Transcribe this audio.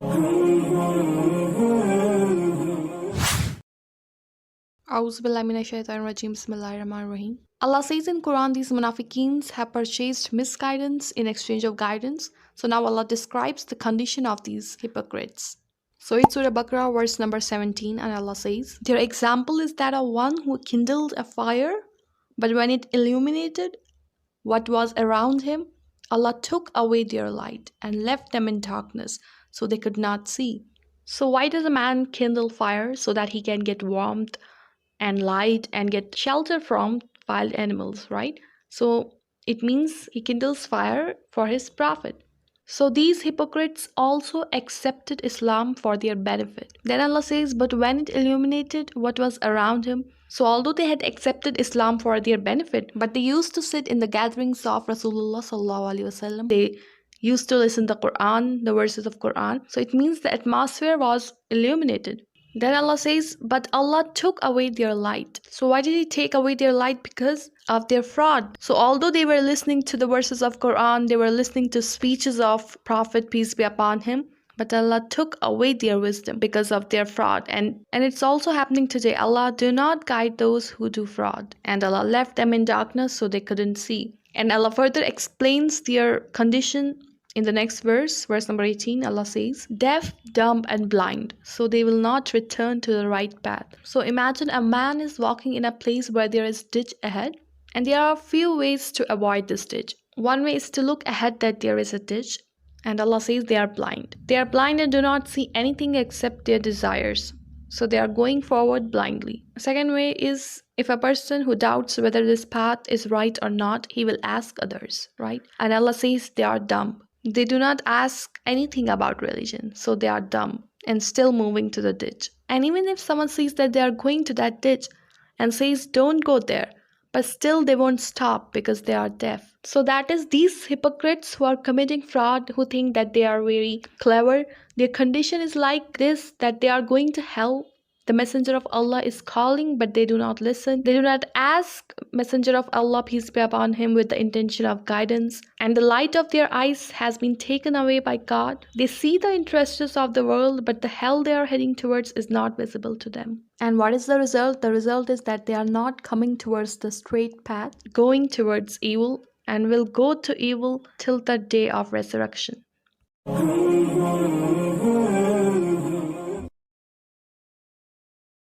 Bismillahirrahmanirrahim. Allah says in Quran, these munafiqeens have purchased misguidance in exchange of guidance. So now Allah describes the condition of these hypocrites. So it's Surah Baqarah verse number 17, and Allah says, their example is that of one who kindled a fire, but when it illuminated what was around him, Allah took away their light and left them in darkness, so they could not see. So why does a man kindle fire? So that he can get warmth and light and get shelter from wild animals, right? So it means he kindles fire for his profit. So these hypocrites also accepted Islam for their benefit. Then Allah says, but when it illuminated what was around him, so although they had accepted Islam for their benefit, but they used to sit in the gatherings of Rasulullah sallallahu alaihi wasallam. They used to listen to the Quran, the verses of Quran. So it means the atmosphere was illuminated. Then Allah says, but Allah took away their light. So why did He take away their light? Because of their fraud. So although they were listening to the verses of Quran, they were listening to speeches of Prophet, peace be upon him, but Allah took away their wisdom because of their fraud. And it's also happening today. Allah do not guide those who do fraud. And Allah left them in darkness so they couldn't see. And Allah further explains their condition in the next verse, verse number 18, Allah says, deaf, dumb, and blind, so they will not return to the right path. So imagine a man is walking in a place where there is ditch ahead, and there are a few ways to avoid this ditch. One way is to look ahead that there is a ditch, and Allah says they are blind. They are blind and do not see anything except their desires. So they are going forward blindly. Second way is, if a person who doubts whether this path is right or not, he will ask others, right? And Allah says they are dumb. They do not ask anything about religion, so they are dumb and still moving to the ditch. And even if someone sees that they are going to that ditch and says, don't go there, but still they won't stop because they are deaf. So that is these hypocrites who are committing fraud, who think that they are very clever. Their condition is like this, that they are going to hell. The Messenger of Allah is calling, but they do not listen. They do not ask Messenger of Allah, peace be upon him, with the intention of guidance. And the light of their eyes has been taken away by God. They see the interests of the world, but the hell they are heading towards is not visible to them. And what is the result? The result is that they are not coming towards the straight path, going towards evil, and will go to evil till the day of resurrection.